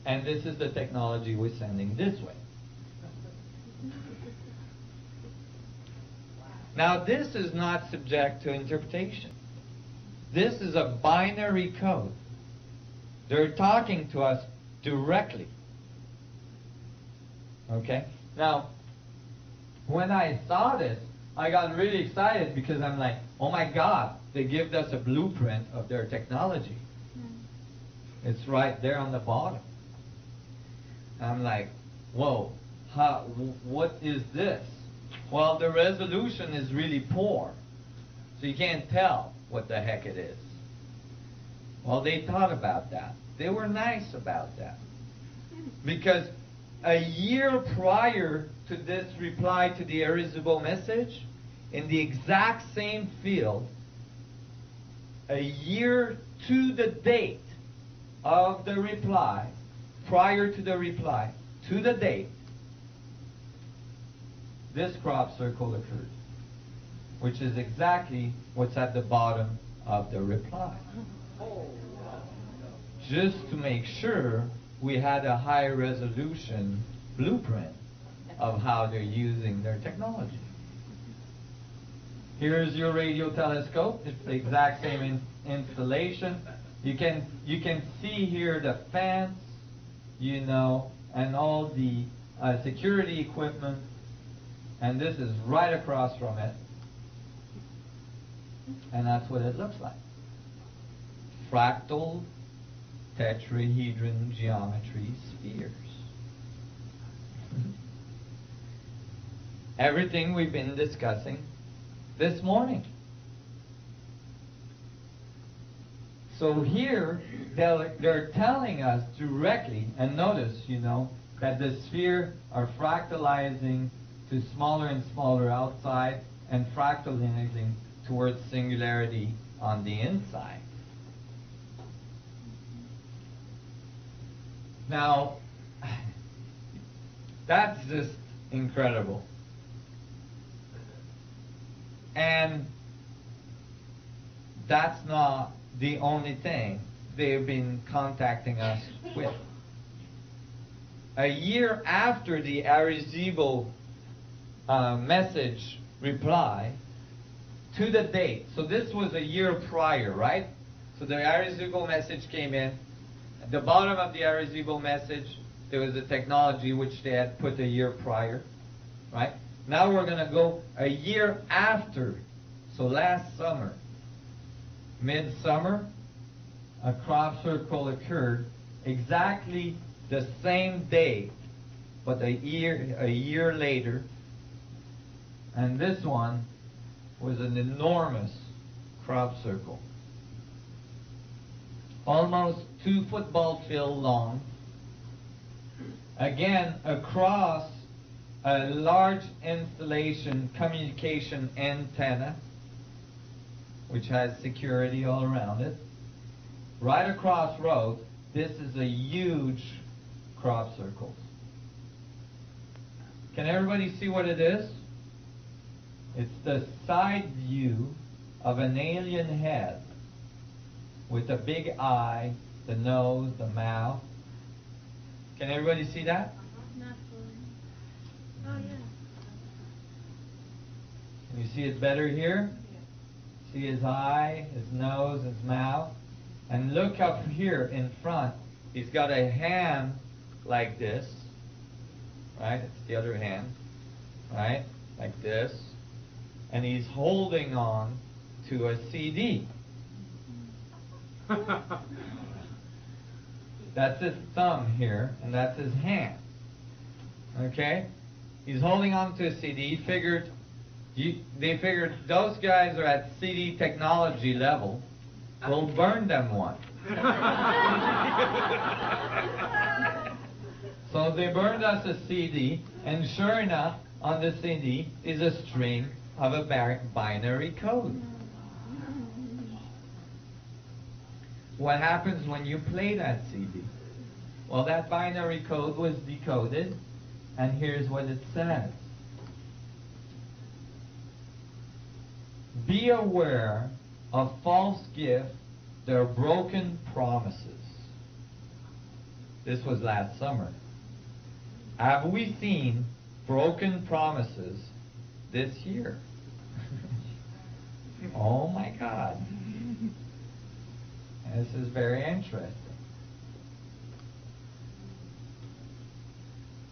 And this is the technology we're sending this way. Now this is not subject to interpretation. This is a binary code. They're talking to us directly. Okay? Now, when I saw this, I got really excited because I'm like, oh my God, they give us a blueprint of their technology. It's right there on the bottom. I'm like, whoa, what is this? Well, the resolution is really poor, so you can't tell what the heck it is. Well, they thought about that. They were nice about that. Because a year prior to this reply to the irresistible message, in the exact same field, a year to the date of the reply, prior to the reply, to the date, this crop circle occurred, which is exactly what's at the bottom of the reply. Just to make sure we had a high resolution blueprint of how they're using their technology. Here's your radio telescope. It's the exact same installation. You can see here the fence, you know, and all the security equipment. And this is right across from it. And that's what it looks like. Fractal tetrahedron geometry spheres. Everything we've been discussing this morning. So here, they're telling us directly, and notice, you know, that the sphere are fractalizing to smaller and smaller outside and fractalizing towards singularity on the inside. Now, that's just incredible. And that's not the only thing they've been contacting us with. A year after the irresistible message reply, to the date, so this was a year prior, right? So the irresistible message came in. At the bottom of the irresistible message, there was a technology which they had put a year prior, right? Now we're going to go a year after, so last summer, midsummer, a crop circle occurred exactly the same day, but a year later, and this one was an enormous crop circle, almost 2 football field long, again across a large installation communication antenna, which has security all around it. Right across road, this is a huge crop circle. Can everybody see what it is? It's the side view of an alien head with a big eye, the nose, the mouth. Can everybody see that? Not fully. Oh, yeah. Can you see it better here? See his eye, his nose, his mouth. And look up here in front. He's got a hand like this. Right? It's the other hand. Right? Like this. And he's holding on to a CD. That's his thumb here, and that's his hand. Okay? He's holding on to a CD. They figured those guys are at CD technology level. We'll burn them one. So they burned us a CD, and sure enough, on the CD is a string of a binary code. What happens when you play that CD? Well, that binary code was decoded, and here's what it says. Be aware of false gifts, their broken promises. This was last summer. Have we seen broken promises this year? Oh my God. This is very interesting.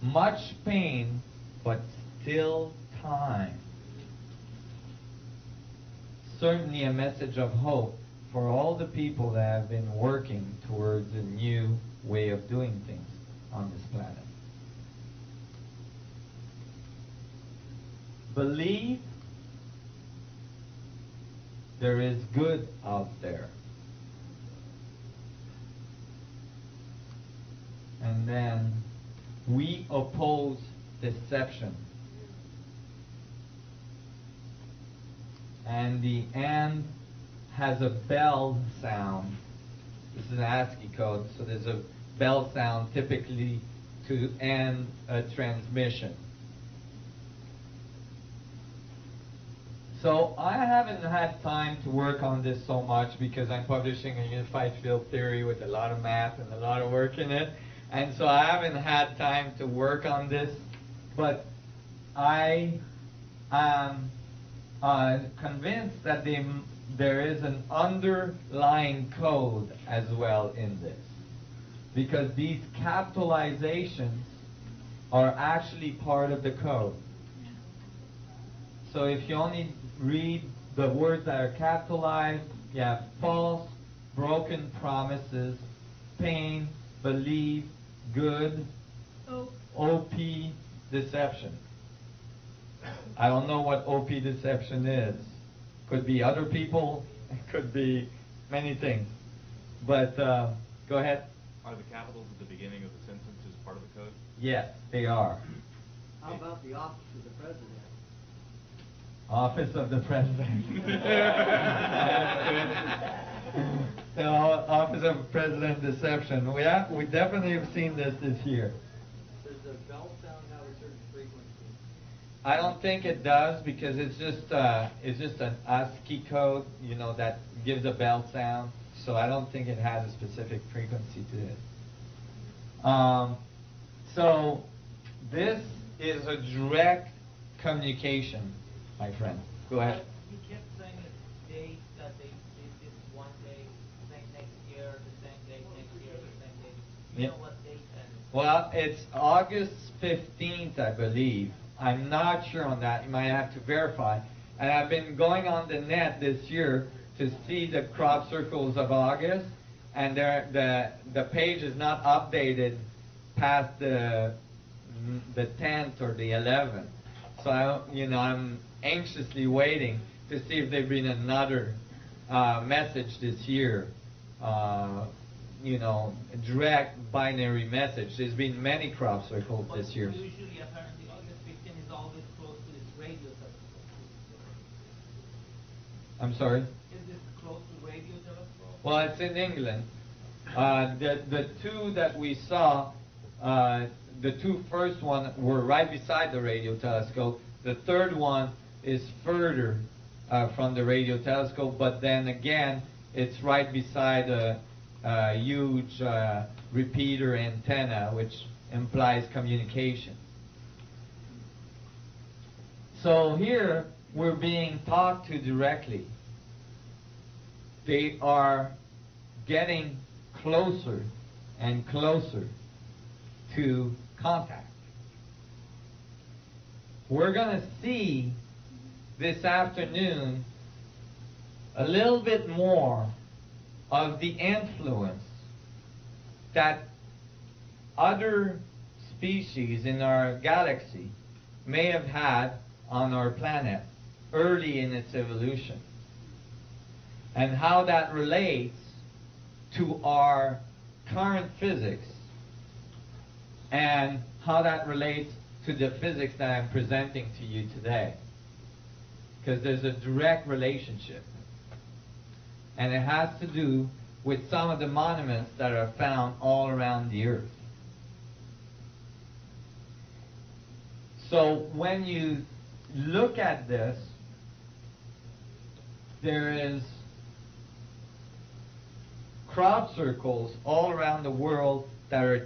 Much pain, but still time. Certainly a message of hope for all the people that have been working towards a new way of doing things on this planet. Believe there is good out there. And then we oppose deception. And the and has a bell sound. This is an ASCII code, so there's a bell sound typically to end a transmission. So I haven't had time to work on this so much because I'm publishing a unified field theory with a lot of math and a lot of work in it. And so I haven't had time to work on this, but I am convinced that there is an underlying code as well in this, because these capitalizations are actually part of the code. So if you only read the words that are capitalized, you have false, broken promises, pain, believe, good, OP, deception. I don't know what OP deception is. Could be other people, it could be many things. But go ahead. Are the capitals at the beginning of the sentences part of the code? Yes, they are. How about the office of the president? Office of the President. The Office of President deception. We definitely have seen this year. Does the bell sound have a certain frequency? I don't think it does, because it's just an ASCII code, you know, that gives a bell sound. So I don't think it has a specific frequency to it. So this is a direct communication, my friend. Go ahead. You kept saying a date that they did this one day, same next year, the same date next year, the same date. You know what date that is? Well, it's August 15th, I believe. I'm not sure on that. You might have to verify. And I've been going on the net this year to see the crop circles of August, and the page is not updated past the 10th or the 11th. So I'm anxiously waiting to see if there's been another message this year. Direct binary message. There's been many crop circles this year. Usually, apparently, August 15th is always close to this radio telescope. I'm sorry? Is this close to radio telescope? Well, it's in England. The two that we saw, the two first one were right beside the radio telescope. The third one is further from the radio telescope, but then again, it's right beside a huge repeater antenna, which implies communication. So here, we're being talked to directly. They are getting closer and closer to contact. We're going to see this afternoon a little bit more of the influence that other species in our galaxy may have had on our planet early in its evolution, and how that relates to our current physics, and how that relates to the physics that I'm presenting to you today. Because there's a direct relationship. And it has to do with some of the monuments that are found all around the Earth. So when you look at this, there is crop circles all around the world that are